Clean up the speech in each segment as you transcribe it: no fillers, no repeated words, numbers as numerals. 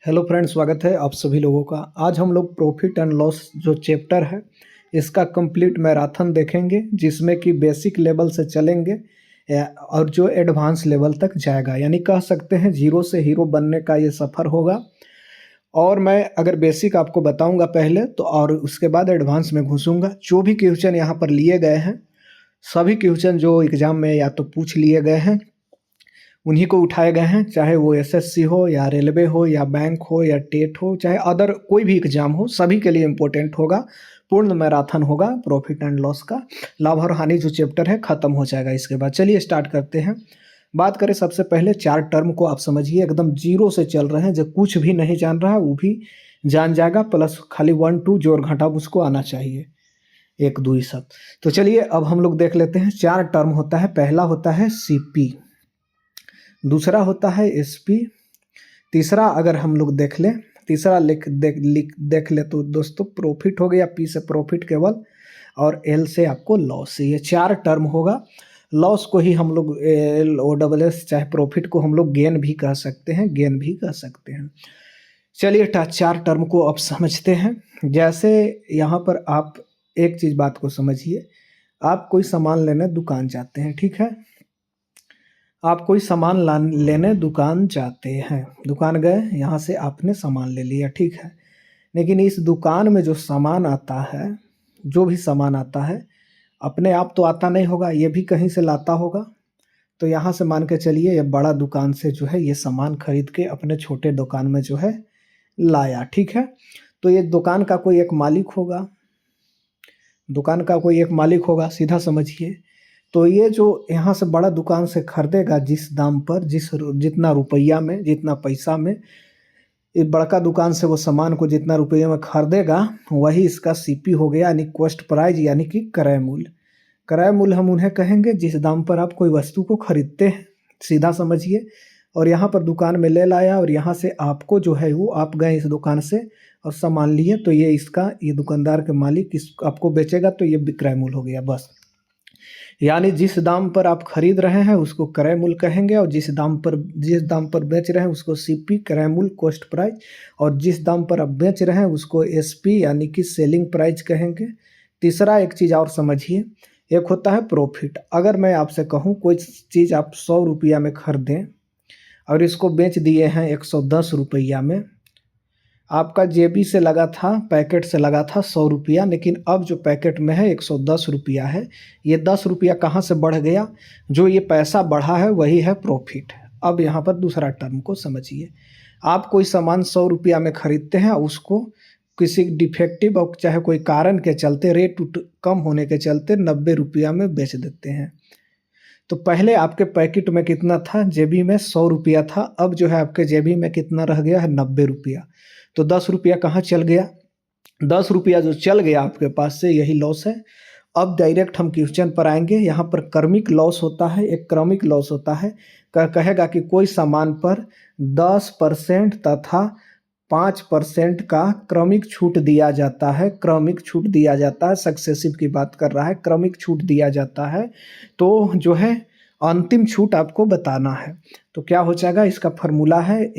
Hello friends, स्वागत है आप सभी लोगों का। आज हम लोग प्रॉफिट एंड लॉस जो चैप्टर है इसका कंप्लीट मैराथन देखेंगे, जिसमें कि बेसिक लेवल से चलेंगे और जो एडवांस लेवल तक जाएगा, यानी कह सकते हैं जीरो से हीरो बनने का ये सफ़र होगा। और मैं अगर बेसिक आपको बताऊंगा पहले तो, और उसके बाद एडवांस में घुसूंगा। जो भी क्वेश्चन यहाँ पर लिए गए हैं, सभी क्वेश्चन जो एग्ज़ाम में या तो पूछ लिए गए हैं उन्हीं को उठाए गए हैं, चाहे वो एसएससी हो या रेलवे हो या बैंक हो या टेट हो, चाहे अदर कोई भी एग्जाम हो, सभी के लिए इम्पोर्टेंट होगा। पूर्ण मैराथन होगा प्रॉफिट एंड लॉस का। लाभ और हानि जो चैप्टर है ख़त्म हो जाएगा इसके बाद। चलिए स्टार्ट करते हैं। बात करें सबसे पहले चार टर्म को, आप समझिए एकदम जीरो से चल रहे हैं। जो कुछ भी नहीं जान रहा है वो भी जान जाएगा, प्लस खाली 1 2 जोड़ घटा उसको आना चाहिए, एक दो ही सब। तो चलिए अब हम लोग देख लेते हैं। चार टर्म होता है। पहला होता है सीपी, दूसरा होता है एसपी, तीसरा अगर हम लोग देख लें, तीसरा देख ले तो दोस्तों प्रॉफिट हो गया। पी से प्रॉफिट केवल, और एल से आपको लॉस। ये चार टर्म होगा। लॉस को ही हम लोग LOSS, चाहे प्रॉफिट को हम लोग गेन भी कह सकते हैं, गेन भी कह सकते हैं। चलिए चार टर्म को अब समझते हैं। जैसे यहाँ पर आप एक चीज़ बात को समझिए। आप कोई सामान लेने दुकान जाते हैं, ठीक है। आप कोई सामान लेने दुकान जाते हैं, दुकान गए, यहाँ से आपने सामान ले लिया, ठीक है। लेकिन इस दुकान में जो सामान आता है, जो भी सामान आता है, अपने आप तो आता नहीं होगा, ये भी कहीं से लाता होगा। तो यहाँ से मान के चलिए ये बड़ा दुकान से जो है ये सामान खरीद के अपने छोटे दुकान में जो है लाया, ठीक है। तो ये दुकान का कोई एक मालिक होगा, दुकान का कोई एक मालिक होगा, सीधा समझिए। तो ये जो यहाँ से बड़ा दुकान से खरीदेगा जिस दाम पर, जितना रुपया में, जितना पैसा में, ये बड़का दुकान से वो सामान को जितना रुपये में खरीदेगा वही इसका सीपी हो गया, यानी कॉस्ट प्राइस, यानी कि क्रय मूल्य। क्रय मूल्य हम उन्हें कहेंगे जिस दाम पर आप कोई वस्तु को खरीदते हैं, सीधा समझिए। और यहाँ पर दुकान में ले लाया और यहाँ से आपको जो है वो, आप गए इस दुकान से और सामान लिए, तो ये इसका, ये दुकानदार के मालिक इस आपको बेचेगा, तो ये विक्रय मूल्य हो गया बस। यानी जिस दाम पर आप खरीद रहे हैं उसको क्रय मूल्य कहेंगे, और जिस दाम पर बेच रहे हैं उसको सीपी, क्रय मूल्य, कॉस्ट प्राइस, और जिस दाम पर आप बेच रहे हैं उसको एसपी यानी कि सेलिंग प्राइस कहेंगे। तीसरा एक चीज़ और समझिए, एक होता है प्रॉफिट। अगर मैं आपसे कहूँ कोई चीज़ आप 100 रुपया में खरीदें और इसको बेच दिए हैं 110 रुपया में, आपका जेबी से लगा था, पैकेट से लगा था 100 रुपया, लेकिन अब जो पैकेट में है 110 रुपया है। ये 10 रुपया कहाँ से बढ़ गया? जो ये पैसा बढ़ा है वही है प्रॉफिट। अब यहाँ पर दूसरा टर्म को समझिए। आप कोई सामान 100 रुपया में खरीदते हैं, उसको किसी डिफेक्टिव और चाहे कोई कारण के चलते, रेट कम होने के चलते 90 रुपया में बेच देते हैं। तो पहले आपके पैकेट में कितना था? जेबी में 100 रुपया था, अब जो है आपके जेबी में कितना रह गया है? 90 रुपया। तो 10 रुपया कहाँ चल गया? 10 रुपया जो चल गया आपके पास से, यही लॉस है। अब डायरेक्ट हम क्वेश्चन पर आएंगे। यहाँ पर क्रमिक लॉस होता है, एक क्रमिक लॉस होता है। कहेगा कि कोई सामान पर 10% तथा 5% का क्रमिक छूट दिया जाता है। क्रमिक छूट दिया जाता है, सक्सेसिव की बात कर रहा है, क्रमिक छूट दिया जाता है। तो जो है अंतिम छूट आपको बताना है। तो क्या हो जाएगा? इसका फॉर्मूला है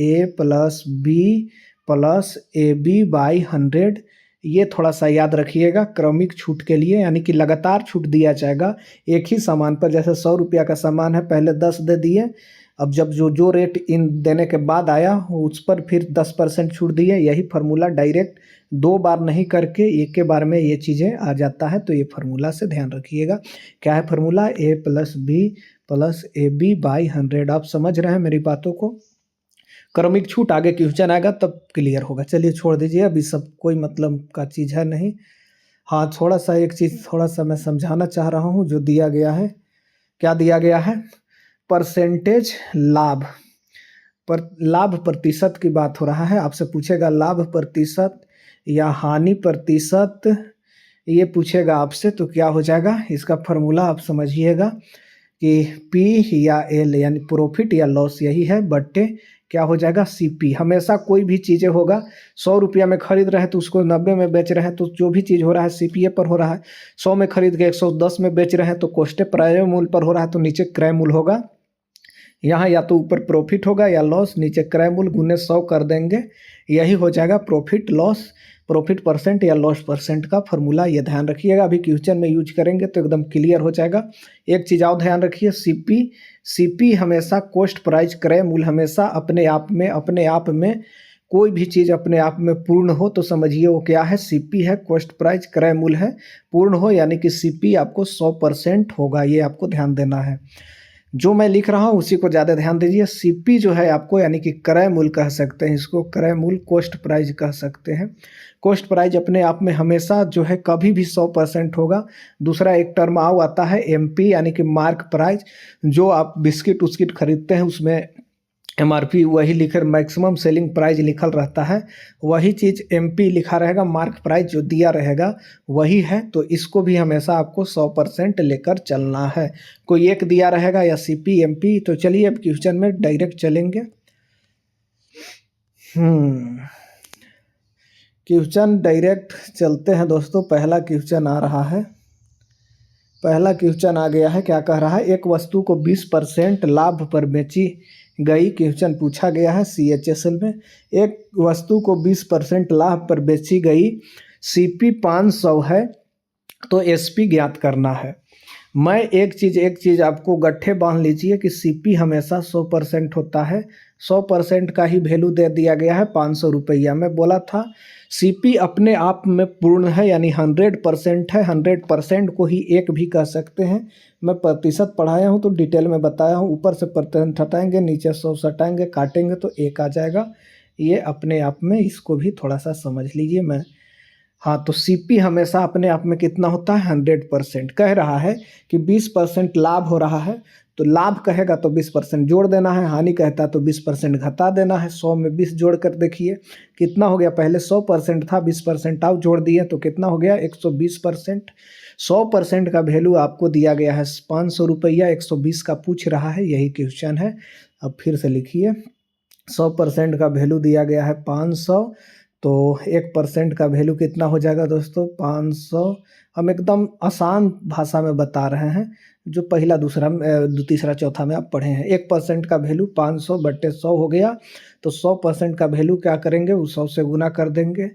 A+B+AB/100। ये थोड़ा सा याद रखिएगा क्रमिक छूट के लिए, यानी कि लगातार छूट दिया जाएगा एक ही सामान पर। जैसे 100 रुपया का सामान है, पहले 10 दे दिए, अब जब जो रेट इन देने के बाद आया उस पर फिर 10% छूट दिए। यही फार्मूला डायरेक्ट 2 बार नहीं करके एक के बार में ये चीज़ें आ जाता है। तो ये फार्मूला से ध्यान रखिएगा। क्या है फार्मूला? A+B+AB/100। आप समझ रहे हैं मेरी बातों को? क्रमिक छूट आगे क्वेश्चन आएगा तब क्लियर होगा। चलिए छोड़ दीजिए, अभी सब कोई मतलब का चीज़ है नहीं। हाँ, थोड़ा सा एक चीज़ थोड़ा सा मैं समझाना चाह रहा हूँ जो दिया गया है। क्या दिया गया है? परसेंटेज लाभ पर, लाभ प्रतिशत की बात हो रहा है। आपसे पूछेगा लाभ प्रतिशत या हानि प्रतिशत, ये पूछेगा आपसे, तो क्या हो जाएगा? इसका फॉर्मूला आप समझिएगा कि P या L यानी प्रॉफिट या लॉस, यही है बट्टे क्या हो जाएगा? CP। हमेशा कोई भी चीज़ें होगा, 100 रुपया में खरीद रहे हैं तो उसको 90 में बेच रहे हैं, तो जो भी चीज़ हो रहा है CPA पर हो रहा है। 100 में खरीद के 110 में बेच रहे हैं तो कॉस्ट प्राइस मूल्य पर हो रहा है, तो नीचे क्रय मूल्य होगा। यहाँ या तो ऊपर प्रॉफिट होगा या लॉस, नीचे क्रय मूल्य गुने 100 कर देंगे, यही हो जाएगा प्रॉफिट परसेंट या लॉस परसेंट का फॉर्मूला। ये ध्यान रखिएगा, अभी क्वेश्चन में यूज करेंगे तो एकदम क्लियर हो जाएगा। एक चीज़ और ध्यान रखिए, सीपी हमेशा कॉस्ट प्राइस क्रय मूल्य हमेशा अपने आप में कोई भी चीज़ अपने आप में पूर्ण हो तो समझिए वो क्या है, सीपी है, कॉस्ट प्राइस क्रय मूल्य है। पूर्ण हो यानी कि सीपी आपको 100% होगा, ये आपको ध्यान देना है। जो मैं लिख रहा हूँ उसी को ज़्यादा ध्यान दीजिए। सीपी जो है आपको यानी कि क्रय मूल्य कह सकते हैं, इसको क्रय मूल्य कॉस्ट प्राइस कह सकते हैं। कॉस्ट प्राइस अपने आप में हमेशा जो है कभी भी 100% होगा। दूसरा एक टर्म और आता है एमपी यानी कि मार्क प्राइस, जो आप बिस्किट उस्किट खरीदते हैं उसमें एमआरपी वही लिखे, मैक्सिमम सेलिंग प्राइस लिखल रहता है, वही चीज़ एमपी लिखा रहेगा, मार्क प्राइस जो दिया रहेगा वही है। तो इसको भी हमेशा आपको 100% लेकर चलना है। कोई एक दिया रहेगा या सीपी एमपी। तो चलिए अब क्वेश्चन में डायरेक्ट चलेंगे। क्वेश्चन डायरेक्ट चलते हैं दोस्तों। पहला क्वेश्चन आ रहा है, पहला क्वेश्चन आ गया है, क्या कह रहा है, एक वस्तु को 20% लाभ पर बेची गई। क्वेश्चन पूछा गया है CHSL में, एक वस्तु को 20% लाभ पर बेची गई, CP 500 है तो SP ज्ञात करना है। मैं एक चीज़ आपको गट्ठे बांध लीजिए कि CP हमेशा 100% होता है। 100% का ही वैल्यू दे दिया गया है 500 रुपया। मैं बोला था CP अपने आप में पूर्ण है यानी 100% है। 100% को ही एक भी कह सकते हैं। मैं प्रतिशत पढ़ाया हूँ तो डिटेल में बताया हूँ। ऊपर से प्रतिशत हटाएंगे, नीचे 100 हटाएंगे, काटेंगे तो 1 आ जाएगा। ये अपने आप में, इसको भी थोड़ा सा समझ लीजिए। मैं हाँ, तो CP हमेशा अपने आप में कितना होता है, 100%। कह रहा है कि 20% लाभ हो रहा है, तो लाभ कहेगा तो 20% जोड़ देना है, हानि कहता है तो 20% घटा देना है। 100 में 20 जोड़ कर देखिए कितना हो गया। पहले 100% था, 20% आप जोड़ दिए तो कितना हो गया, 120%। 100% का वैल्यू आपको दिया गया है 500 रुपया, 120 का पूछ रहा है, यही क्वेश्चन है। अब फिर से लिखिए, 100% का वैल्यू दिया गया है 500, तो 1% का वैल्यू कितना हो जाएगा दोस्तों, 500। हम एकदम आसान भाषा में बता रहे हैं, जो पहला दूसरा तीसरा चौथा में आप पढ़े हैं। 1% का वैल्यू 500/100 हो गया। तो 100% का वैल्यू क्या करेंगे, उस 100 से गुना कर देंगे।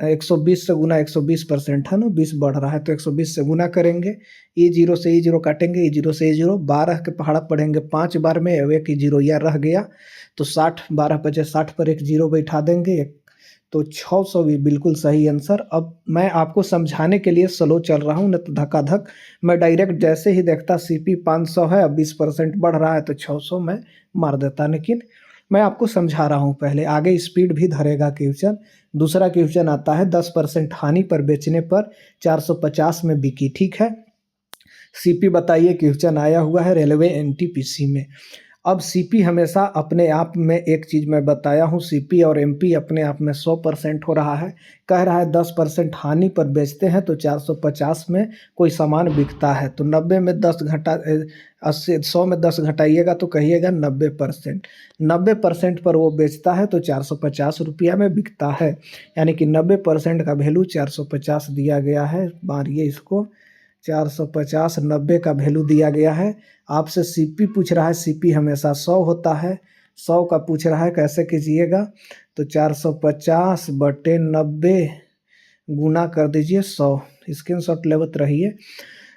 120 से गुना 120% है ना, 20 बढ़ रहा है तो 120 से गुना करेंगे। ई जीरो से ई जीरो काटेंगे, ई जीरो से ई जीरो, 12 के पहाड़ा पढ़ेंगे 5 बार में, एक ही जीरो यह रह गया। तो 60, 12 बचे 60 पर एक जीरो बैठा देंगे, तो 600 भी बिल्कुल सही आंसर। अब मैं आपको समझाने के लिए स्लो चल रहा हूँ, न तो धक्का मैं डायरेक्ट जैसे ही देखता CP 500 है, अब 20% बढ़ रहा है तो 600 मैं मार देता। लेकिन मैं आपको समझा रहा हूँ, पहले आगे स्पीड भी धरेगा क्वेश्चन। दूसरा क्वेश्चन आता है, 10% हानि पर बेचने पर 450 में बिकी। ठीक है, CP बताइए। क्वेश्चन आया हुआ है रेलवे NTPC में। अब CP हमेशा अपने आप में, एक चीज़ मैं बताया हूँ, CP और MP अपने आप में 100% हो रहा है। कह रहा है 10% हानि पर बेचते हैं तो 450 में कोई सामान बिकता है, तो 90 में 10 घटा 80, 100 में 10 घटाइएगा तो कहिएगा 90%। 90% पर वो बेचता है तो 450 रुपया में बिकता है, यानी कि 90% का वैल्यू 450 दिया गया है। मारिए इसको, 450, 90 का वैल्यू दिया गया है। आपसे CP पूछ रहा है, CP हमेशा 100 होता है। 100 का पूछ रहा है, कैसे कीजिएगा, तो 450/90 गुना कर दीजिए 100। स्क्रीनशॉट लेवत रहिए।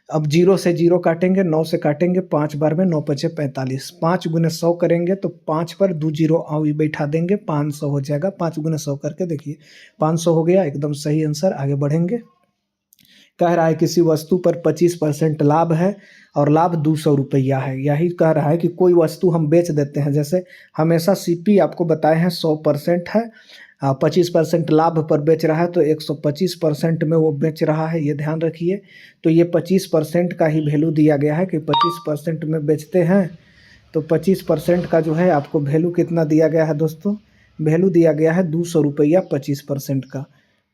अब 0 से 0 काटेंगे, 9 से काटेंगे 5 बार में, 9 पचे 45, 5 गुने 100 करेंगे तो 5 पर 2 जीरो और बैठा देंगे, 500 हो जाएगा। 5 गुने 100 करके देखिए, 500 हो गया, एकदम सही आंसर। आगे बढ़ेंगे। कह रहा है किसी वस्तु पर 25% लाभ है और लाभ 200 रुपया है। यही कह रहा है कि कोई वस्तु हम बेच देते हैं, जैसे हमेशा CP आपको बताए हैं 100% है, 25% लाभ पर बेच रहा है तो 125% में वो बेच रहा है, ये ध्यान रखिए। तो ये 25% का ही वैल्यू दिया गया है कि 25% में बेचते हैं, तो 25% का जो है आपको वैल्यू कितना दिया गया है दोस्तों, वैल्यू दिया गया है 200 रुपया। 25% का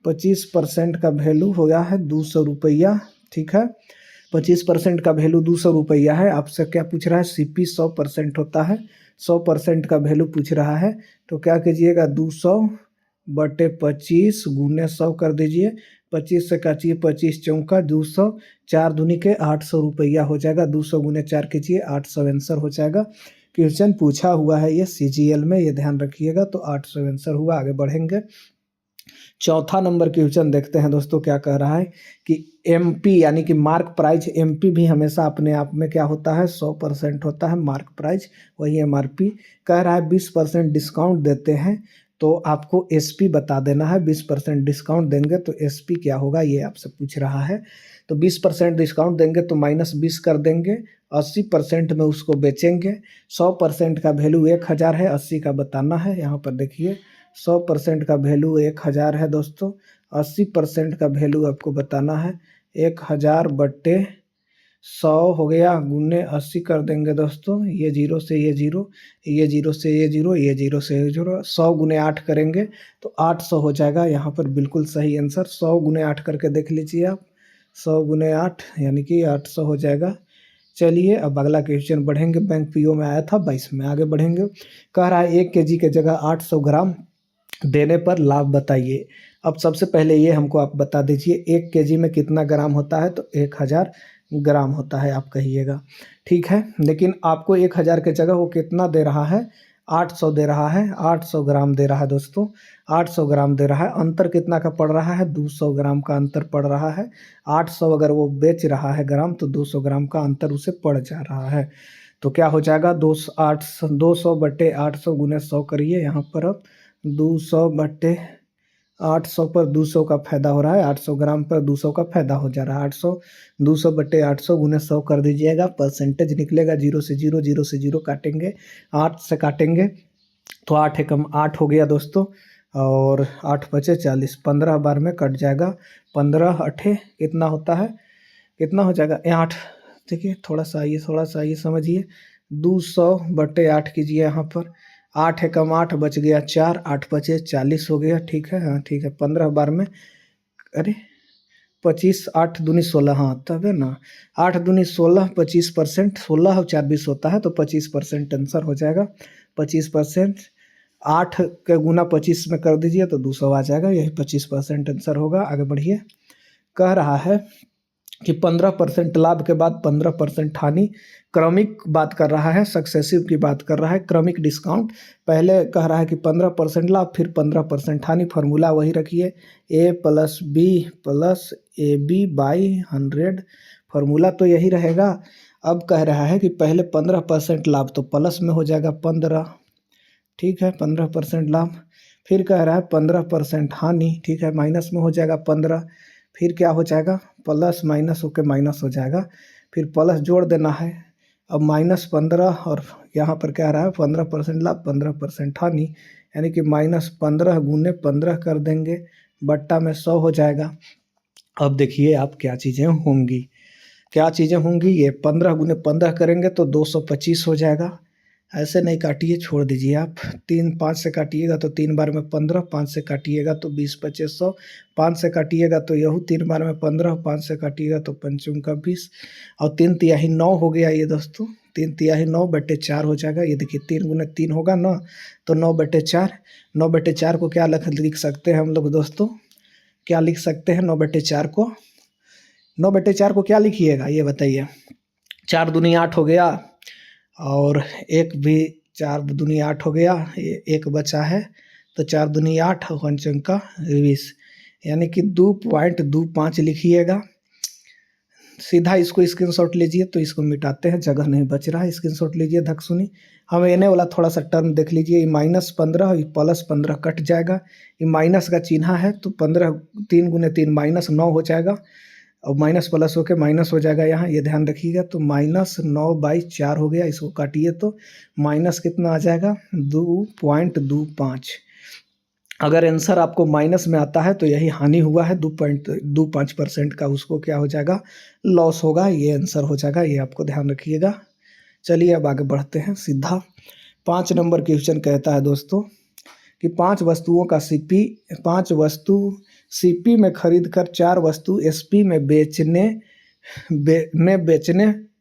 25% का वैल्यू हो गया है 200 रुपया। ठीक है, 25% का वैल्यू 200 रुपया है। आपसे क्या पूछ रहा है, CP 100% होता है, 100% का वैल्यू पूछ रहा है। तो क्या कीजिएगा, 200/25 गुने 100 कर दीजिए। 25 से काटिए, 25 चौका 200, 4 दूनी के 800 रुपया हो जाएगा। 200 गुने 4 कीजिए, 800 आंसर हो जाएगा। क्वेश्चन पूछा हुआ है ये सीजीएल में, ये ध्यान रखिएगा। तो 800 आंसर हुआ। आगे बढ़ेंगे। चौथा नंबर क्वेश्चन देखते हैं दोस्तों, क्या कह रहा है कि एमपी यानी कि मार्क प्राइस, एमपी भी हमेशा अपने आप में क्या होता है, 100% होता है मार्क प्राइस, वही एमआरपी। कह रहा है 20% डिस्काउंट देते हैं, तो आपको एसपी बता देना है। 20% डिस्काउंट देंगे तो एसपी क्या होगा, ये आपसे पूछ रहा है। तो 20% डिस्काउंट देंगे तो -20 कर देंगे, 80% में उसको बेचेंगे। 100% का वैल्यू 1000 है, 80 का बताना है। यहाँ पर देखिए 100% का वैल्यू 1000 है दोस्तों, 80% का वैल्यू आपको बताना है 1000 बट्टे 100 हो गया, गुने 80 कर देंगे दोस्तों। ये जीरो से ये जीरो, ये जीरो से ये जीरो, ये जीरो से ये जीरो, 100 गुने 8 करेंगे तो 800 हो जाएगा। यहाँ पर बिल्कुल सही आंसर, 100 गुने 8 करके देख लीजिए आप, 100 गुने 8 यानी कि 800 हो जाएगा। चलिए अब अगला क्वेश्चन बढ़ेंगे। बैंक पीओ में आया था 22 में, आगे बढ़ेंगे। कह रहा है 1 केजी के जगह 800 ग्राम देने पर लाभ बताइए। अब सबसे पहले ये हमको आप बता दीजिए 1 केजी में कितना ग्राम होता है, तो 1000 ग्राम होता है आप कहिएगा, ठीक है। लेकिन आपको 1000 के जगह वो कितना दे रहा है, 800 दे रहा है, 800 ग्राम दे रहा है दोस्तों, 800 ग्राम दे रहा है। अंतर कितना का पड़ रहा है, 200 ग्राम का अंतर पड़ रहा है। 800 अगर वो बेच रहा है ग्राम, तो 200 ग्राम का अंतर उसे पड़ जा रहा है। तो क्या हो जाएगा, 200 बटे 800 गुने 100 करिए यहाँ पर। अब 200 बटे 800 पर 200 का फायदा हो रहा है, 800 ग्राम पर 200 का फायदा हो जा रहा है। 200 बटे 800 गुने 100 कर दीजिएगा, परसेंटेज निकलेगा। 0 से 0, 0 से 0 काटेंगे, 8 से काटेंगे तो 8 एकम 8 हो गया दोस्तों, और 8 बचे 40, 15 बार में कट जाएगा। 15 अठे कितना होता है, कितना हो जाएगा 8। देखिए थोड़ा सा ये समझिए, 200 बटे 8 कीजिए यहाँ पर, 8 एकम 8 बच गया 4, 8 बचे 40 हो गया, ठीक है। हाँ ठीक है, 15 बार में, अरे 25, 8 दूनी 16, हाँ तब है ना, 8 दूनी 16, 25%, 16 और 4 20 होता है, तो 25% आंसर हो जाएगा। 25%, 8 के गुना 25 में कर दीजिए तो 200 आ जाएगा, यही 25% आंसर होगा। आगे बढ़िए। कह रहा है कि 15% लाभ के बाद 15% हानि, क्रमिक बात कर रहा है, सक्सेसिव की बात कर रहा है, क्रमिक डिस्काउंट। पहले कह रहा है कि 15% लाभ, फिर 15% हानि। फार्मूला वही रखिए, A + B + AB by 100, formula तो यही रहेगा। अब कह रहा है कि पहले 15% लाभ तो प्लस में हो जाएगा 15, ठीक है, 15% लाभ। फिर कह रहा है 15% हानि, ठीक है, माइनस में हो जाएगा 15। फिर क्या हो जाएगा, प्लस माइनस होकर माइनस हो जाएगा, फिर प्लस जोड़ देना है। अब -15 और यहाँ पर क्या रहा है 15% लाभ 15% हानि, यानी कि -15 गुने 15 कर देंगे, बट्टा में 100 हो जाएगा। अब देखिए आप क्या चीज़ें होंगी, क्या चीज़ें होंगी, ये 15 गुने 15 करेंगे तो 225 हो जाएगा। ऐसे नहीं काटिए, छोड़ दीजिए आप, 3 5 से काटिएगा तो 3 बार में 15, 5 से काटिएगा तो 20 25 100, 5 से काटिएगा तो यहू 3 बार में 15, 5 से काटिएगा तो 5 का 20, और 3 तिहाई 9 हो गया ये दोस्तों। 3 तिहाई 9 बटे 4 हो जाएगा। ये देखिए 3 गुने 3 होगा ना, तो 9 बटे 4। 9 बटे 4 को क्या लिख सकते हैं हम लोग दोस्तों, क्या लिख सकते हैं 9 बटे 4 को, 9 बटे 4 को क्या लिखिएगा ये बताइए। 4 दूनी 8 हो गया, और एक भी 4 दूनी 8 हो गया, एक बचा है, तो 4 दूनी 8 और 5 का 20, यानी कि 2.25 लिखिएगा। सीधा इसको स्क्रीनशॉट लीजिए, तो इसको मिटाते हैं, जगह नहीं बच रहा है, स्क्रीनशॉट लीजिए धक सुनी। हम एने वाला थोड़ा सा टर्म देख लीजिए, ये -15 ये +15 कट जाएगा, ये माइनस का चिन्ह है, तो 15 3 गुने 3 -9 हो जाएगा, और माइनस प्लस होके माइनस हो जाएगा यहाँ, ये ध्यान रखिएगा। तो -9/4 हो गया, इसको काटिए तो माइनस कितना आ जाएगा 2.25। अगर आंसर आपको माइनस में आता है तो यही हानि हुआ है, 2.25% का उसको क्या हो जाएगा, लॉस होगा, ये आंसर हो जाएगा, ये आपको ध्यान रखिएगा। चलिए अब आगे बढ़ते हैं सीधा। 5 नंबर क्वेश्चन कहता है दोस्तों कि 5 वस्तुओं का सीपी, 5 वस्तु सीपी में खरीद कर 4 वस्तु एसपी में बेचने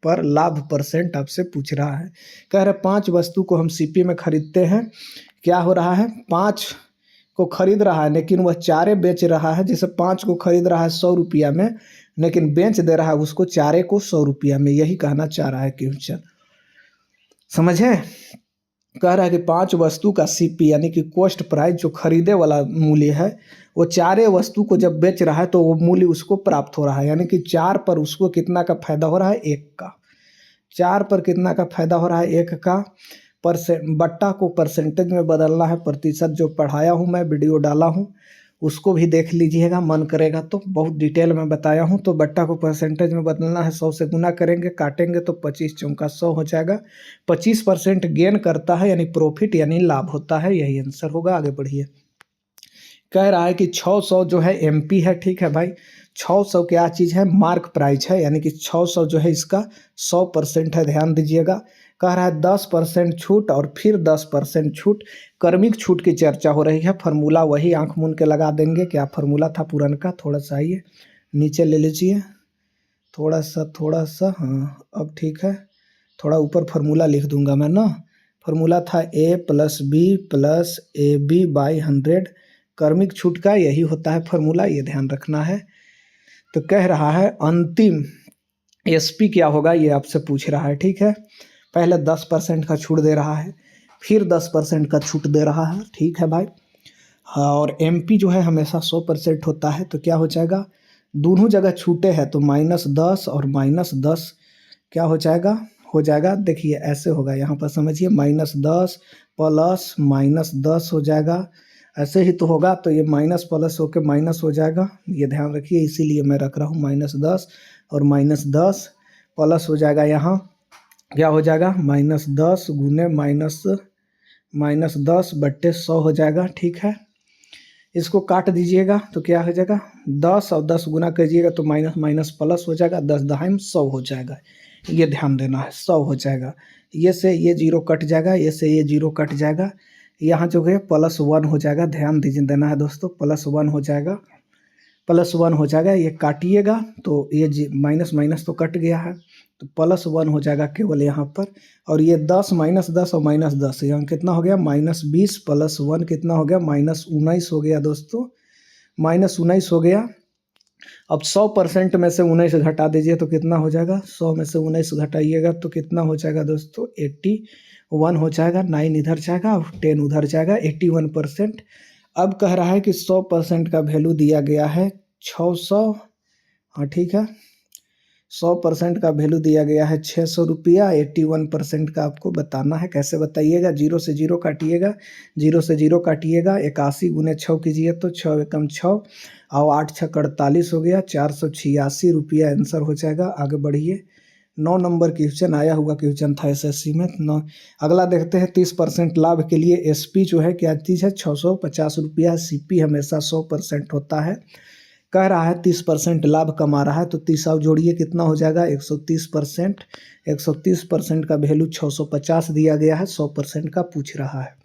पर लाभ परसेंट आपसे पूछ रहा है। कह रहे 5 वस्तु को हम सीपी में खरीदते हैं, क्या हो रहा है 5 को खरीद रहा है, लेकिन वह 4 बेच रहा है। जैसे 5 को खरीद रहा है 100 रुपया में, लेकिन बेच दे रहा है उसको 4 को 100 रुपया में, यही कहना चाह रहा है क्वेश्चन। समझे। कह रहा है कि 5 वस्तु का सीपी यानी कि कॉस्ट प्राइस जो खरीदे वाला मूल्य है वो चारे वस्तु को जब बेच रहा है तो वो मूल्य उसको प्राप्त हो रहा है, यानी कि 4 पर उसको कितना का फायदा हो रहा है, 1 का। 4 पर कितना का फायदा हो रहा है, 1 का। बट्टा को परसेंटेज में बदलना है, प्रतिशत जो पढ़ाया हूँ मैं, वीडियो डाला हूँ उसको भी देख लीजिएगा, मन करेगा तो। बहुत डिटेल में बताया हूँ। तो बट्टा को परसेंटेज में बदलना है, 100 से गुना करेंगे, काटेंगे तो 25 चौका 100 हो जाएगा। 25% गेन करता है यानी प्रॉफिट यानी लाभ होता है, यही आंसर होगा। आगे बढ़िए। कह रहा है कि 600 जो है एमपी है, ठीक है भाई। 600 क्या चीज़ है, मार्क प्राइस है, यानी कि 600 जो है इसका 100% है, ध्यान दीजिएगा। कह रहा है 10% छूट और फिर 10% छूट, कर्मिक छूट की चर्चा हो रही है। फार्मूला वही आंख मूंद के लगा देंगे, क्या फार्मूला था पुराना, थोड़ा सा आइए नीचे ले लीजिए, थोड़ा सा हाँ अब ठीक है। थोड़ा ऊपर फार्मूला लिख दूंगा मैं ना। फार्मूला था A+B+AB/100, कर्मिक छूट का यही होता है फार्मूला, ये ध्यान रखना है। तो कह रहा है अंतिम एसपी क्या होगा, ये आपसे पूछ रहा है, ठीक है। पहले 10% का छूट दे रहा है, फिर 10% का छूट दे रहा है, ठीक है भाई। हाँ, और एमपी जो है हमेशा 100% होता है, तो क्या हो जाएगा, दोनों जगह छूटे हैं तो -10 और -10 क्या हो जाएगा देखिए ऐसे होगा, यहाँ पर समझिए, -10 प्लस -10 हो जाएगा, ऐसे ही तो होगा। तो ये माइनस प्लस होके माइनस हो जाएगा, ये ध्यान रखिए, इसीलिए मैं रख रहा हूँ -10 और -10 प्लस हो जाएगा, यहाँ क्या हो जाएगा, -10 गुने -10/100 हो जाएगा, ठीक है। इसको काट दीजिएगा तो क्या हो जाएगा, 10 और 10 गुना कीजिएगा तो माइनस माइनस प्लस हो जाएगा, 10 दहाई 100 हो जाएगा, ये ध्यान देना है, 100 हो जाएगा। ये से ये जीरो कट जाएगा, ये से ये जीरो कट जाएगा, यहाँ जो है +1 हो जाएगा, ध्यान दीजिए देना है दोस्तों, +1 हो जाएगा, +1 हो जाएगा। ये काटिएगा तो ये माइनस माइनस तो कट गया है, तो +1 हो जाएगा केवल यहाँ पर। और ये 10 -10 और -10 यहाँ कितना हो गया, -20 + 1 कितना हो गया, -19 हो गया दोस्तों, -19 हो गया। अब 100% में से 19 घटा दीजिए तो कितना हो जाएगा, 100 में से 19 घटाइएगा तो कितना हो जाएगा दोस्तों, 81 हो जाएगा। 9 इधर जाएगा और 10 उधर जाएगा, 81%। अब कह रहा है कि 100% का वैल्यू दिया गया है 600, हाँ ठीक है, 100% का वैल्यू दिया गया है 600 रुपया। 81% का आपको बताना है, कैसे बताइएगा, 0 से 0 काटिएगा, 0 से 0 काटिएगा, 81 गुने 6 कीजिए तो 6 एकम 6 और 8 6 48 हो गया, 486 रुपया आंसर हो जाएगा। आगे बढ़िए। 9 नंबर क्वेश्चन आया हुआ क्वेश्चन था एसएससी में। 9 अगला देखते हैं, 30% लाभ के लिए एसपी जो है क्या चीज़ है, 650 रुपया। सीपी हमेशा 100% होता है। कह रहा है 30% लाभ कमा रहा है, तो 30 और जोड़िए कितना हो जाएगा, 130%। 130% का वैल्यू 650 दिया गया है, 100% का पूछ रहा है।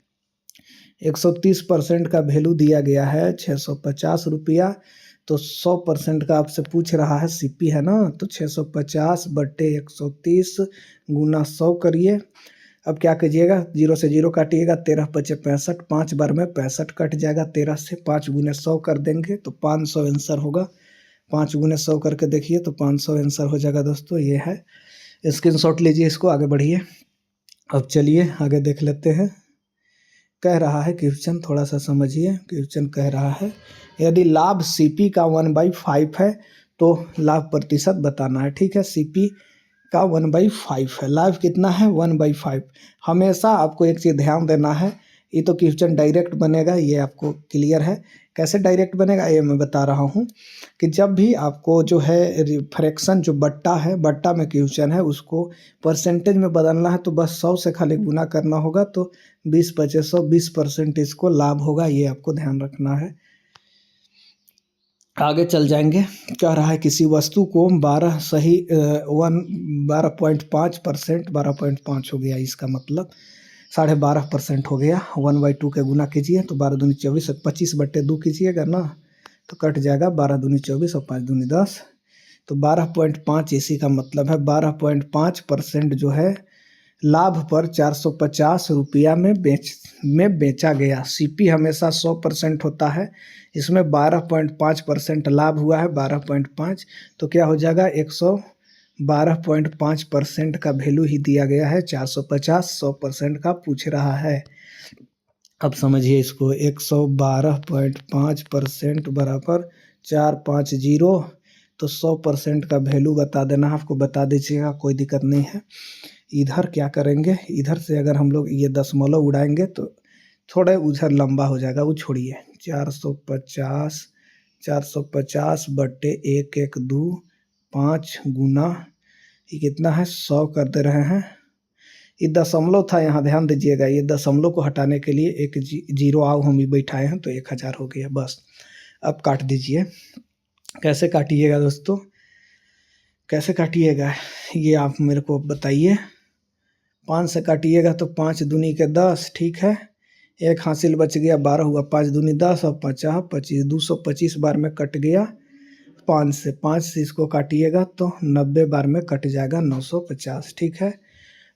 130% का वैल्यू दिया गया है 650 रुपया, तो 100% का आपसे पूछ रहा है, सीपी है ना, तो 650/130 गुना 100 करिए। अब क्या कीजिएगा, 0 से 0 काटिएगा, 13 पचे 65, 5 बार में 65 कट जाएगा, 13 से 5 गुने 100 कर देंगे तो 500 आंसर होगा। 5 गुने 100 करके देखिए तो 500 आंसर हो जाएगा दोस्तों, ये है। स्क्रीनशॉट लीजिए इसको, आगे बढ़िए। अब चलिए आगे देख लेते हैं। कह रहा है क्वेश्चन, थोड़ा सा समझिए, क्वेश्चन कह रहा है यदि लाभ सीपी का 1/5 है तो लाभ प्रतिशत बताना है, ठीक है। सीपी का 1/5 है, लाभ कितना है, 1/5। हमेशा आपको एक चीज़ ध्यान देना है, ये तो क्वेश्चन डायरेक्ट बनेगा, ये आपको क्लियर है। कैसे डायरेक्ट बनेगा ये मैं बता रहा हूँ, कि जब भी आपको जो है फ्रैक्शन जो बट्टा है, बट्टा में क्वेश्चन है, उसको परसेंटेज में बदलना है तो बस 100 से खाली गुना करना होगा, तो 20 × 100 20% इसको लाभ होगा, ये आपको ध्यान रखना है। आगे चल जाएंगे। कह रहा है किसी वस्तु को 12.5%, 12.5 हो गया, इसका मतलब 12.5% हो गया। 1/2 के गुना कीजिए तो 12 दूनी 24, 25/2 कीजिएगा ना तो कट जाएगा, 12 दूनी 24 और 5 दूनी 10, तो 12.5 इसी का मतलब है। 12.5% जो है लाभ पर 450 रुपया में बेचा गया। सीपी हमेशा 100% होता है, इसमें 12.5% लाभ हुआ है, 12.5 तो क्या हो जाएगा, 12.5% का वैल्यू ही दिया गया है। 450 100% का पूछ रहा है। अब समझिए इसको, 112.5% बराबर 450, तो 100% का वैल्यू बता देना, आपको बता दीजिएगा, कोई दिक्कत नहीं है। इधर क्या करेंगे, इधर से अगर हम लोग ये दशमलव उड़ाएंगे तो थोड़ा उधर लंबा हो जाएगा, वो छोड़िए। 450 बट्टे 112 5 गुना ये कितना है, 100 कर दे रहे हैं। ये दशमलव था, यहाँ ध्यान दीजिएगा, ये दशमलव को हटाने के लिए एक जीरो आओ हम ही बैठाए हैं, तो 1000 हो गया बस। अब काट दीजिए। कैसे काटिएगा दोस्तों, कैसे काटिएगा ये आप मेरे को बताइए। 5 से काटिएगा तो 5 दूनी के 10, ठीक है। एक हासिल बच गया, 12 हुआ, 5 दूनी 10 और 50 25, 225 बार में कट गया। 5 से इसको काटिएगा तो 90 बार में कट जाएगा 950, ठीक है।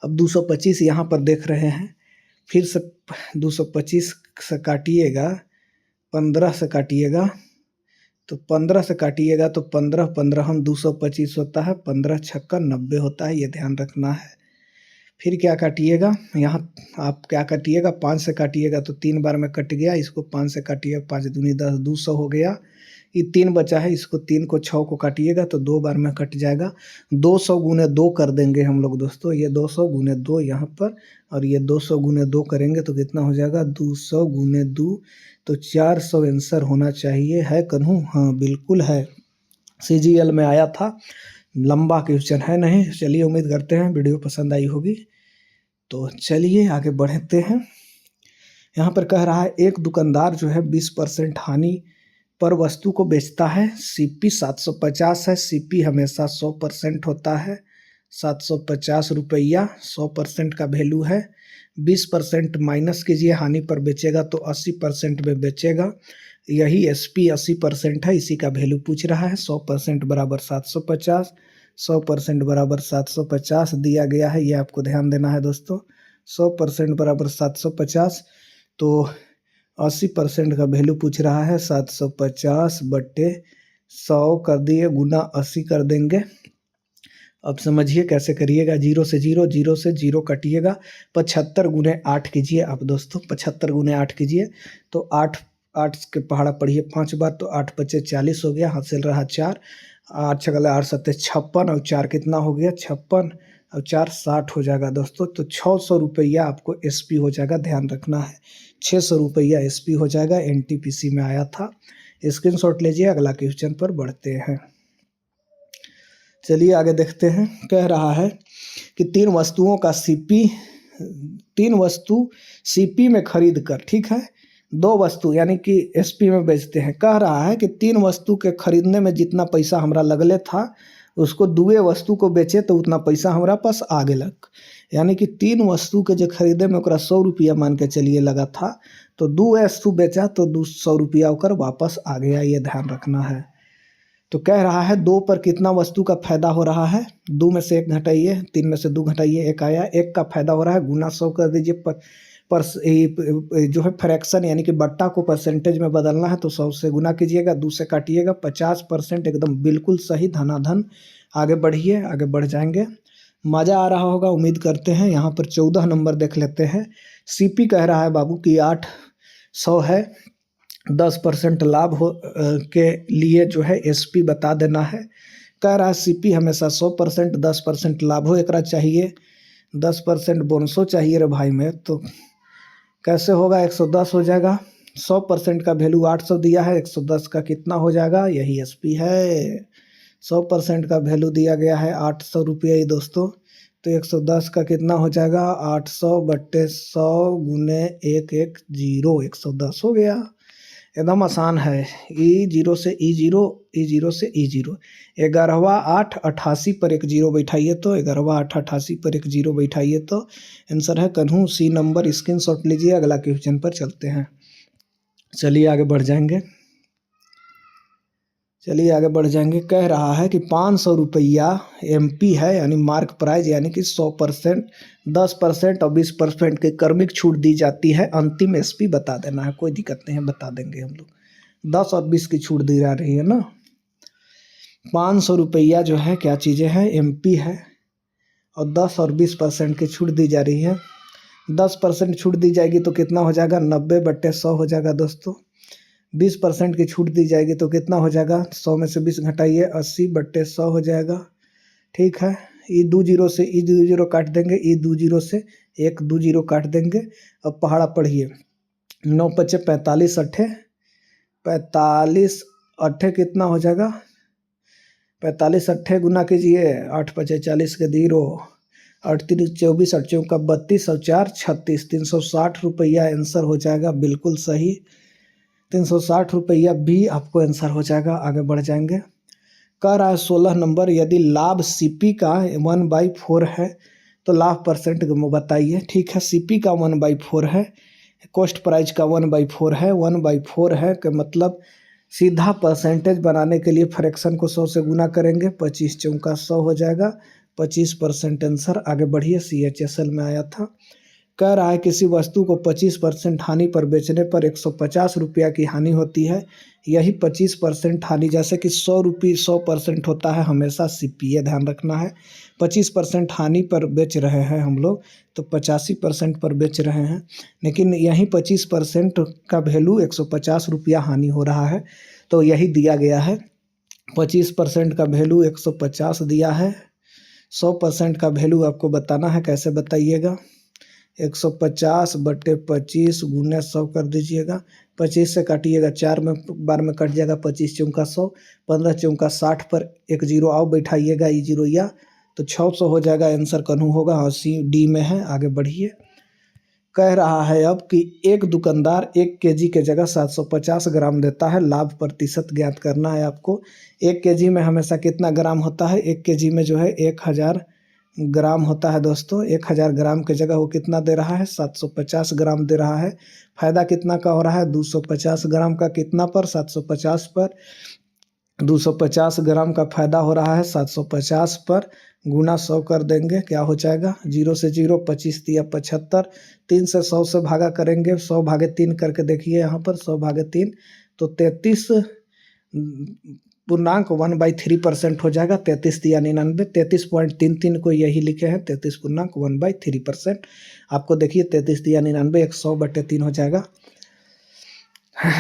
अब 225 यहाँ पर देख रहे हैं, फिर से 225 से काटिएगा, 15 से काटिएगा, तो 15 से काटिएगा तो 15 15 हम 225 होता है, 15 छक्का 90 होता है, ये ध्यान रखना है। फिर क्या काटिएगा, यहाँ आप क्या काटिएगा, 5 से काटिएगा तो 3 बार में कट गया, इसको 5 से काटिएगा, 5 दूनी 10, 200 हो गया। ये 3 बचा है, इसको 3 को 6 को काटिएगा तो 2 बार में कट जाएगा। 200 गुने 2 कर देंगे हम लोग दोस्तों, ये 200 गुने 2 यहाँ पर, और ये 200 गुने 2 करेंगे तो कितना हो जाएगा, 200 गुने 2, तो 400 आंसर होना चाहिए। है कन्हू? हाँ बिल्कुल है, CGL में आया था। लंबा क्वेश्चन है नहीं। चलिए, उम्मीद करते हैं वीडियो पसंद आई होगी। तो चलिए आगे बढ़ते हैं। यहाँ पर कह रहा है, एक दुकानदार जो है 20% हानि पर वस्तु को बेचता है। CP 750 है। CP हमेशा 100% होता है। 750 रुपया 100% का वैल्यू है। 20% माइनस कीजिए, हानि पर बेचेगा तो 80% में बेचेगा। यही SP 80% है, इसी का वैल्यू पूछ रहा है। 100% बराबर 750, 100% बराबर 750 दिया गया है, ये आपको ध्यान देना है दोस्तों। 100% बराबर 750, तो 80% का वैल्यू पूछ रहा है। 750 बट्टे 100 कर दिए, गुना 80 कर देंगे। अब समझिए कैसे करिएगा। 0 से 0, 0 से 0 कटिएगा। 75 गुने 8 कीजिए आप दोस्तों, 75 गुने 8 कीजिए तो 8 8 के पहाड़ा पढ़िए 5 बार, तो 8 पचे 40 हो गया, हासिल रहा 4। 8 छगला 8 सत्ते 56, और 4 कितना हो गया, 56, और 4 60 हो जाएगा दोस्तों। तो 600 रुपया आपको SP हो जाएगा, ध्यान रखना है। 600 रुपया SP हो जाएगा, NTPC में आया था। स्क्रीनशॉट लीजिए। अगला क्वेश्चन पर बढ़ते हैं। चलिए आगे देखते हैं। कह रहा है कि 3 वस्तुओं का तीन वस्तु CP में खरीद कर, ठीक है, 2 वस्तु यानी कि SP में बेचते हैं। कह रहा है कि 3 वस्तु के खरीदने में जितना पैसा हमरा लगले था, उसको 2 वस्तु को बेचे तो उतना पैसा हमरा पास आ गेलक। यानी कि 3 वस्तु के जो खरीदे में ओकरा 100 रुपया मान के चलिए लगा था, तो 2 वस्तु बेचा तो 200 रुपया ओकर वापस आ गया, ये ध्यान रखना है। तो कह रहा है 2 पर कितना वस्तु का फायदा हो रहा है। 2 में से 1 घटाइए, 3 में से 2 घटाइए, 1 आया। 1 का फायदा हो रहा है, गुना 100 कर दीजिए। पर जो है फ्रैक्शन यानी कि बट्टा को परसेंटेज में बदलना है, तो 100 से गुना कीजिएगा, 2 से काटिएगा। 50% एकदम बिल्कुल सही, धनाधन। आगे बढ़िए, आगे बढ़ जाएंगे। मज़ा आ रहा होगा, उम्मीद करते हैं। यहाँ पर 14 नंबर देख लेते हैं। CP कह रहा है बाबू कि 800 है। 10% लाभ हो के लिए जो है SP बता देना है। कह रहा है CP हमेशा 100%, 10% लाभ हो एकरा चाहिए, 10% बोनसो चाहिए रे भाई में। तो कैसे होगा, 110 हो जाएगा। 100% का वैल्यू 800 दिया है, 110 का कितना हो जाएगा, यही SP है। 100% का वैल्यू दिया गया है 800 रुपये ही दोस्तों, तो 110 का कितना हो जाएगा, 800 बट्टे 100 गुने 110, 110 हो गया। एकदम आसान है। E0 से E0, E0 से E0। 11वां 8 88 पर एक 0 बैठाइए तो 11वां 8 88 पर एक 0 बैठाइए तो आंसर है कन्हू C नंबर। स्क्रीनशॉट लीजिए। अगला क्वेश्चन पर चलते हैं। चलिए आगे बढ़ जाएंगे। कह रहा है कि 500 रुपया MP है, यानी मार्क प्राइज, यानी कि 100%, 10% और 20% की क्रमिक छूट दी जाती है। अंतिम SP बता देना है, कोई दिक्कत नहीं है, बता देंगे हम लोग। 10 और 20 की छूट दी जा रही है ना। ₹500 जो है क्या चीज़ें हैं, एमपी है, और 10 और 20% की छूट दी जा रही है। 10% छूट दी जाएगी तो कितना हो जाएगा, 90/100 हो जाएगा दोस्तों। 20% की छूट दी जाएगी तो कितना हो जाएगा, 100 में से 20 घटाइए, 80/100 हो जाएगा। ठीक है, ई दो जीरो से ई दो जीरो काट देंगे, ई दो जीरो से एक दो जीरो काट देंगे। अब पहाड़ा पढ़िए, 9×5 = 45, 45 अट्ठे कितना हो जाएगा, 45 अट्ठे गुना कीजिए, 8×5 = 40 के 0, 8×3 = 24, 8×4 = 32 और 4 = 36, ₹360 आंसर हो जाएगा, बिल्कुल सही। ₹360 भी आपको आंसर हो जाएगा। आगे बढ़ जाएंगे। कह रहा है 16 नंबर, यदि लाभ सीपी का 1/4 है तो लाभ परसेंट बताइए। ठीक है, सीपी का 1/4 है, कॉस्ट प्राइस का 1/4 है। 1/4 है का मतलब सीधा परसेंटेज बनाने के लिए फ्रैक्शन को 100 से गुना करेंगे, 25×4 = 100 हो जाएगा, 25% आंसर। आगे बढ़िए, CHSL में आया था। कह रहा है किसी वस्तु को 25% हानि पर बेचने पर ₹150 की हानि होती है। यही 25% हानि, जैसे कि ₹100 100% होता है हमेशा सीपीए ध्यान रखना है। 25% हानि पर बेच रहे हैं हम लोग, तो 85% पर बेच रहे हैं, लेकिन यही 25% का वैल्यू ₹150 हानि हो रहा है, तो यही दिया गया है। 25% का वैल्यू 150 दिया है। 100% का वैल्यू आपको बताना है, कैसे बताइएगा। 150/25 गुने 100 कर दीजिएगा। 25 से काटिएगा, 4 में बार में कट जाएगा, 25×4 = 100, 15×4 = 60 पर एक जीरो आओ बैठाइएगा, ई जीरो या तो 600 हो जाएगा, आंसर कन्हू होगा। हाँ, सी डी में है। आगे बढ़िए, कह रहा है अब कि एक दुकानदार 1 केजी के जगह 750 ग्राम देता है, लाभ प्रतिशत ज्ञात करना है आपको। 1 केजी में हमेशा कितना ग्राम होता है, 1 केजी में जो है 1000 ग्राम होता है दोस्तों। 1000 ग्राम के जगह वो कितना दे रहा है, 750 ग्राम दे रहा है। फायदा कितना का हो रहा है, 250 ग्राम का, कितना पर, 750 पर। 250 ग्राम का फायदा हो रहा है 750 पर, गुना 100 कर देंगे, क्या हो जाएगा, 0 से 0, 25 × 75, 3 से 100 से भागा करेंगे, 100/3 करके देखिए यहाँ पर, 100/3 तो 33.1/3% हो जाएगा। 33×99, 33.33 को यही लिखे हैं, 33.1/3%। आपको देखिए 33×99 100/3 हो जाएगा,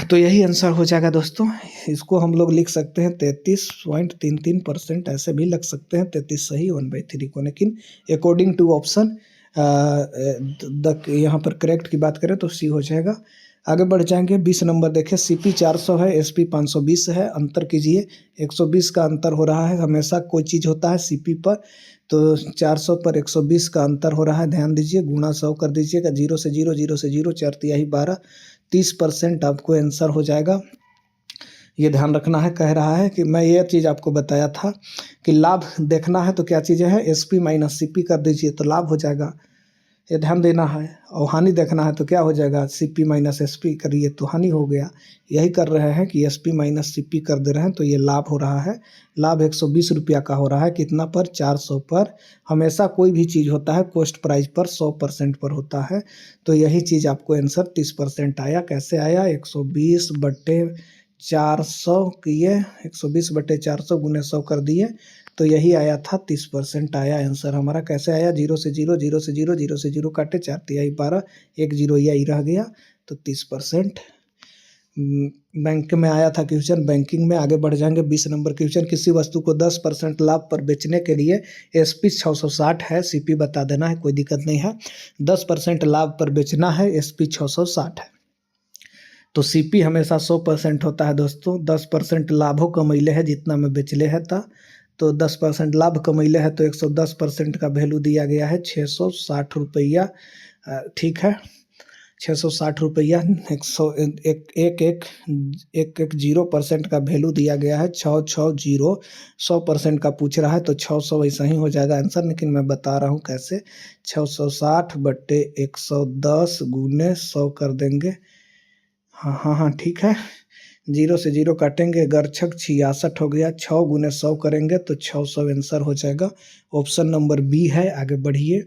तो यही आंसर हो जाएगा दोस्तों। इसको हम लोग लिख सकते हैं 33.33%, ऐसे भी लग सकते हैं, 33 सही, 1/3 को, लेकिन अकॉर्डिंग टू ऑप्शन यहाँ पर करेक्ट की बात करें तो सी हो जाएगा। आगे बढ़ जाएंगे। 20 नंबर देखें, CP 400 है, SP 520 है, अंतर कीजिए। 120 का अंतर हो रहा है, हमेशा कोई चीज़ होता है CP पर, तो 400 पर 120 का अंतर हो रहा है, ध्यान दीजिए, गुना 100 कर दीजिएगा, 0 से 0, 0 से 0, 4 × 12, 30% आपको आंसर हो जाएगा। ये ध्यान रखना है। कह रहा है कि मैं ये चीज़ आपको बताया था कि लाभ देखना है तो क्या चीज़ें हैं, SP - CP कर दीजिए तो लाभ हो जाएगा, ये ध्यान देना है। और हानि देखना है तो क्या हो जाएगा, CP - SP करिए तो हानि हो गया। यही कर रहे हैं कि SP - CP कर दे रहे हैं, तो ये लाभ हो रहा है। लाभ ₹120 का हो रहा है, कितना पर, 400 पर। हमेशा कोई भी चीज़ होता है कॉस्ट प्राइस पर 100% पर होता है, तो यही चीज़ आपको आंसर 30% आया। कैसे आया, 120/400 किए, 120/400 गुने 100 कर दिए, तो यही आया था, 30% आया आंसर हमारा। कैसे आया, 0 से 0, 0 से 0, 0 से 0 काटे, 4 × 12, एक जीरो यही रह गया, तो 30%। बैंक में आया था क्वेश्चन, बैंकिंग में। आगे बढ़ जाएंगे। 20 नंबर क्वेश्चन, किसी वस्तु को 10% लाभ पर बेचने के लिए SP 660 है, CP बता देना है, कोई दिक्कत नहीं है। 10% लाभ पर बेचना है, SP 660 है, तो CP हमेशा 100% होता है दोस्तों। 10% लाभो कमैले है, जितना में बेचले है था, तो 10% लाभ कमैले है, तो 110% का वैल्यू दिया गया है, ₹660। ठीक है, ₹660, 0% का वैल्यू दिया गया है, 660, 100% का पूछ रहा है, तो 600 वैसा ही हो जाएगा आंसर, लेकिन मैं बता रहा हूँ कैसे। 660/110 गुने 100 कर देंगे। हाँ हाँ हाँ, ठीक है, 0 से 0 काटेंगे, गर्छक 66 हो गया, 6 गुने 100 करेंगे तो 600 आंसर हो जाएगा। ऑप्शन नंबर बी है। आगे बढ़िए।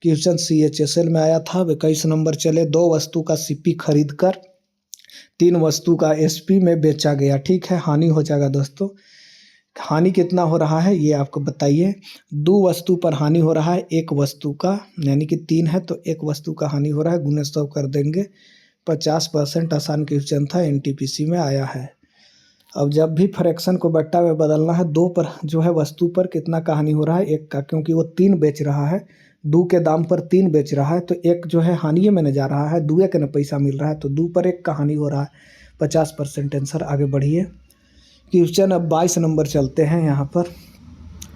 क्वेश्चन CHSL में आया था। 21 नंबर चले, 2 वस्तु का CP खरीद कर 3 वस्तु का SP में बेचा गया। ठीक है, हानि हो जाएगा दोस्तों। हानि कितना हो रहा है ये आपको बताइए। दो वस्तु पर हानि हो रहा है एक वस्तु का, यानी कि 3 है तो एक वस्तु का हानि हो रहा है, गुने 100 कर देंगे। 50% आसान क्वेश्चन था, एनटीपीसी में आया है। अब जब भी फ्रैक्शन को बट्टा में बदलना है, 2 पर जो है वस्तु पर कितना का हानि हो रहा है, 1 का, क्योंकि वो 3 बेच रहा है, 2 के दाम पर 3 बेच रहा है, तो 1 जो है हानि में जा रहा है, 2 के न पैसा मिल रहा है, तो 2 पर 1 का हानि हो रहा है। 50% आंसर। आगे बढ़िए। क्वेश्चन अब 22 नंबर चलते हैं। यहाँ पर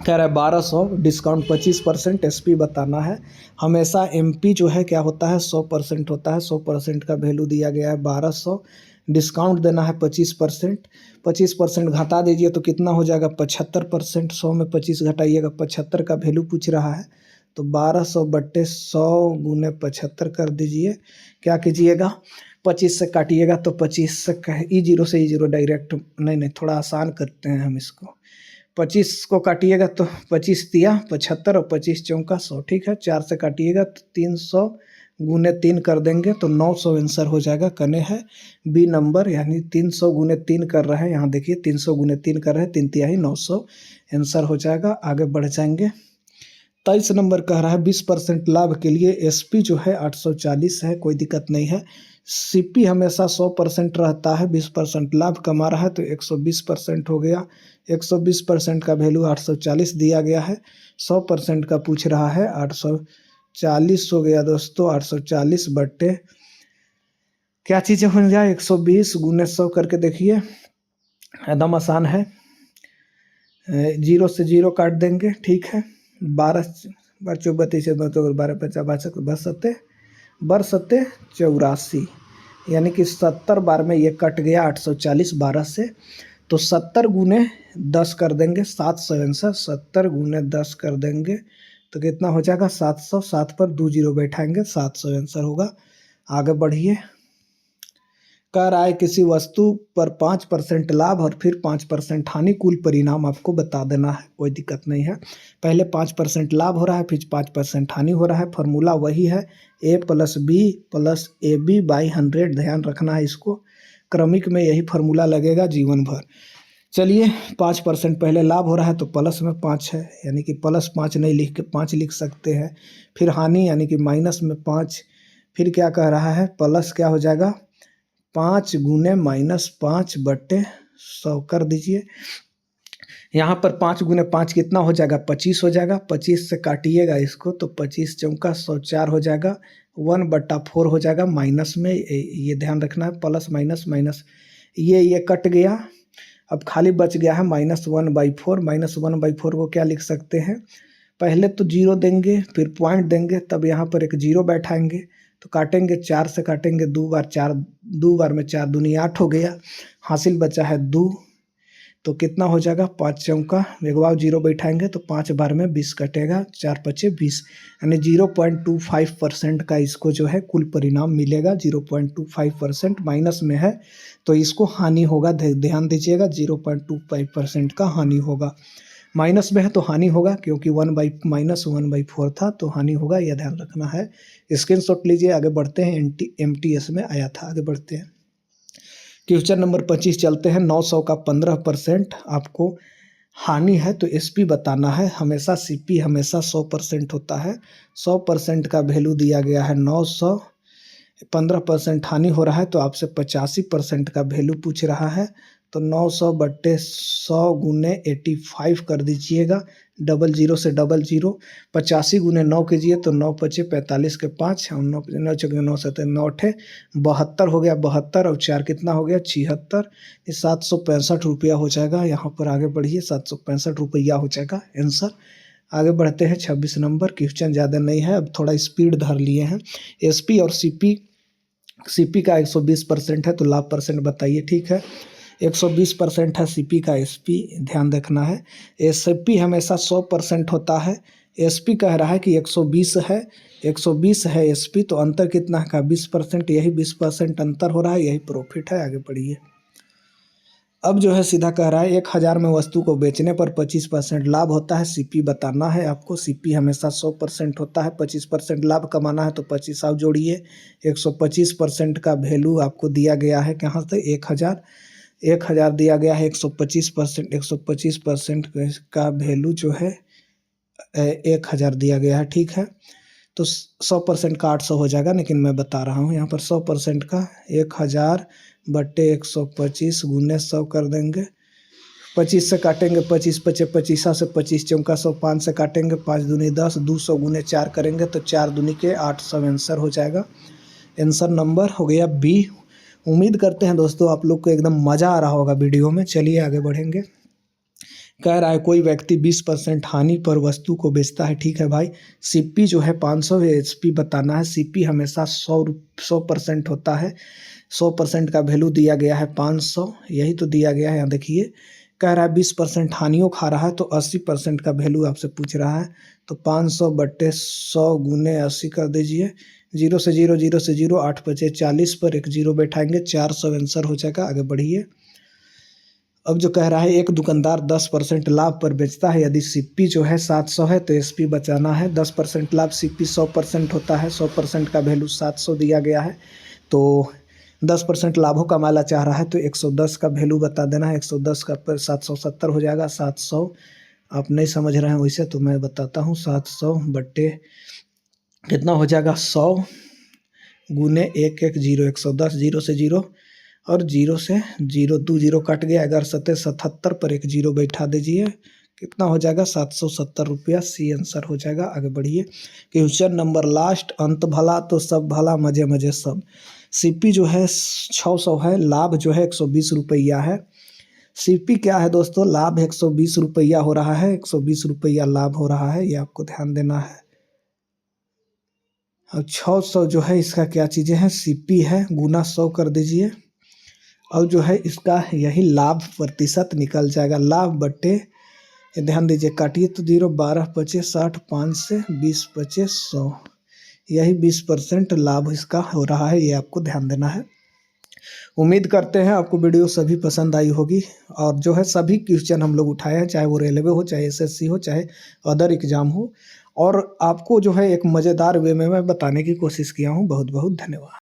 कह रहा है 1200 डिस्काउंट 25%, एसपी बताना है। हमेशा एमपी जो है क्या होता है, 100% होता है। 100% का वैल्यू दिया गया है 1200, डिस्काउंट देना है 25%। 25% घटा दीजिए तो कितना हो जाएगा 75%। 100 में 25 घटाइएगा 75 का वैल्यू पूछ रहा है, तो 1200/100 गुने 75 कर दीजिए। क्या कीजिएगा 25 से काटिएगा तो 25 से ई जीरो से ई जीरो डायरेक्ट, नहीं थोड़ा आसान करते हैं हम इसको। 25 को काटिएगा तो 25 दिया 75 और 25 चौका 100, ठीक है। 4 से काटिएगा तो 300 गुने 3 कर देंगे तो 900 आंसर हो जाएगा। कने है बी नंबर, यानी 300 गुने 3 कर रहे हैं। यहाँ देखिए 300 गुने 3 कर रहे हैं, 3 तिहाई 900 आंसर हो जाएगा। आगे बढ़ जाएंगे। 23 नंबर कह रहा है 20% लाभ के लिए एसपी जो है 840 है, कोई दिक्कत नहीं है। सीपी हमेशा 100% रहता है, 20% लाभ कमा रहा है तो 120% हो गया। 120% का वैल्यू 840 दिया गया है, 100% का पूछ रहा है 840 हो गया दोस्तों। 840 बट्टे क्या चीज़ें हो जाए 120 गुने 100 करके देखिए, एकदम आसान है। 0 से 0 काट देंगे, ठीक है। 12 बार 24 12 50 62 बरसते 84, यानी कि 70 बार में ये कट गया 840 12 से, तो 70 गुने 10 कर देंगे 700 आंसर। 70 गुने 10 कर देंगे तो कितना हो जाएगा 700। 7 पर 2 जीरो बैठाएंगे 700 आंसर होगा। आगे बढ़िए। कह रहा है किसी वस्तु पर 5% लाभ और फिर 5% हानि, कुल परिणाम आपको बता देना है, कोई दिक्कत नहीं है। पहले 5% लाभ हो रहा है, फिर 5% हानि हो रहा है। फार्मूला वही है A+B+AB/100, ध्यान रखना है इसको। क्रमिक में यही फार्मूला लगेगा जीवन भर। चलिए 5% पहले लाभ हो रहा है तो प्लस में 5 है, यानी कि +5 नहीं लिख के 5 लिख सकते हैं। फिर हानि यानी कि माइनस में 5, फिर क्या कह रहा है प्लस क्या हो जाएगा 5 गुने -5/100 कर दीजिए। यहाँ पर 5 गुने 5 कितना हो जाएगा 25 हो जाएगा। 25 से काटिएगा इसको तो 25 चौका 104 हो जाएगा। 1/4 हो जाएगा माइनस में, ये ध्यान रखना है। प्लस माइनस माइनस ये कट गया, अब खाली बच गया है -1/4। -1/4 को क्या लिख सकते हैं, पहले तो 0 देंगे फिर पॉइंट देंगे, तब यहाँ पर एक 0 बैठाएंगे तो काटेंगे 4 से काटेंगे 2 बार, 4 2 बार में 4 दूनी 8 हो गया। हासिल बचा है 2, तो कितना हो जाएगा 5 चौका एक बार 0 बैठाएंगे तो 5 बार में 20 कटेगा, 4 पचे 20, यानी 0.25% का इसको जो है कुल परिणाम मिलेगा। 0.25% माइनस में है तो इसको हानि होगा, ध्यान दीजिएगा 0.25% का हानि होगा। माइनस में है तो हानि होगा, क्योंकि -1/4 था तो हानि होगा, यह ध्यान रखना है। स्क्रीनशॉट लीजिए। आगे बढ़ते हैं, एमटीएस में आया था। आगे बढ़ते हैं। क्वेश्चन नंबर 25 चलते हैं। 900 का 15% आपको हानि है तो एसपी बताना है। हमेशा सीपी हमेशा 100% होता है। 100% का वैल्यू दिया गया है 900, 15% हानि हो रहा है तो आपसे 85% का वैल्यू पूछ रहा है, तो 900/100 गुने 85 कर दीजिएगा। 00 से 00, 85 गुने 9 कीजिए तो 9 पचे 45 के 5 और 9 9 चौके 9 7 9 8 72 हो गया। 72 और 4 कितना हो गया 76, ये 765 रुपया हो जाएगा। यहाँ पर आगे बढ़िए, 765 रुपया हो जाएगा आंसर। आगे बढ़ते हैं 26 नंबर। क्वेश्चन ज़्यादा नहीं है, अब थोड़ा स्पीड धर लिए हैं। एसपी और सीपी का 120% है तो लाभ परसेंट बताइए, ठीक है। 120% है सीपी का, एसपी ध्यान रखना है। एसपी हमेशा 100% होता है। एसपी कह रहा है कि 120 है, 120 है एसपी, तो अंतर कितना है का 20%, यही 20% अंतर हो रहा है, यही प्रॉफिट है। आगे बढ़िए। अब जो है सीधा कह रहा है 1000 में वस्तु को बेचने पर 25% लाभ होता है, सीपी बताना है आपको। सीपी हमेशा 100% होता है, 25% लाभ कमाना है तो 25 और जोड़िए। 125% का वैल्यू आपको दिया गया है, कहाँ से 1000, 1000 दिया गया है 125%, 125% का वैल्यू जो है 1000 दिया गया है, ठीक है। तो 100% का 800 हो जाएगा, लेकिन मैं बता रहा हूँ यहाँ पर 100% का 1000 बट्टे 125 गुने 100 कर देंगे। 25 से काटेंगे, 25 पचे 25 से 25 चौका 100, 5 से काटेंगे, 5 दूनी 10, 200 गुने 4 करेंगे तो 4 दूनी के 800 आंसर हो जाएगा। आंसर नंबर हो गया बी। उम्मीद करते हैं दोस्तों आप लोग को एकदम मज़ा आ रहा होगा वीडियो में। चलिए आगे बढ़ेंगे। कह रहा है कोई व्यक्ति 20% हानि पर वस्तु को बेचता है, ठीक है भाई। सीपी जो है 500 एचपी बताना है। सीपी हमेशा 100% होता है। 100% का वैल्यू दिया गया है 500, यही तो दिया गया है यहाँ देखिए। कह रहा है 20% हानियों खा रहा है तो 80% का वैल्यू आपसे पूछ रहा है। तो 500 बट्टे 100 गुने 80 कर दीजिए। 0 से 0, 0 से 0, 8 बचे 40 पर एक 0 बैठाएंगे, 400 आंसर हो जाएगा। आगे बढ़िए। अब जो कह रहा है एक दुकानदार 10% लाभ पर बेचता है। यदि सीपी जो है 700 है तो एसपी बचाना है। 10% लाभ, सीपी 100% होता है। 100% का वैल्यू 700 दिया गया है। तो 10% लाभों का माला चाह रहा है तो 110 का वैल्यू बता देना है। 110 का पर 770 हो जाएगा। 700 आप नहीं समझ रहे हैं वैसे तो मैं बताता हूँ। 700 बट्टे कितना हो जाएगा 100 गुने 1 1 0, 110, 0 से 0 और 0 से 0, 2 0 कट गया। 1177 पर एक 0 बैठा दीजिए, कितना हो जाएगा 770 रुपया। सी आंसर हो जाएगा। आगे बढ़िए। क्वेश्चन नंबर लास्ट, अंत भला तो सब भला, मजे मजे सब। सीपी जो है 600 है, लाभ जो है 120 रुपया है। सीपी क्या है दोस्तों, लाभ 120 रुपया हो रहा है। 120 रुपया लाभ हो रहा है, ये आपको ध्यान देना है। और 600 जो है इसका क्या चीज़ें हैं, सीपी है, गुना 100 कर दीजिए। और जो है इसका यही लाभ प्रतिशत निकल जाएगा। लाभ बट्टे, ध्यान दीजिए, काटिए तो 0, 12 बचे 60, 5 से 20 बचे 100, यही 20% लाभ इसका हो रहा है, ये आपको ध्यान देना है। उम्मीद करते हैं आपको वीडियो सभी पसंद आई होगी। और जो है सभी क्वेश्चन हम लोग उठाए हैं, चाहे वो रेलवे हो, चाहे एसएससी हो, चाहे अदर एग्जाम हो, और आपको जो है एक मज़ेदार वे में मैं बताने की कोशिश किया हूँ। बहुत बहुत धन्यवाद।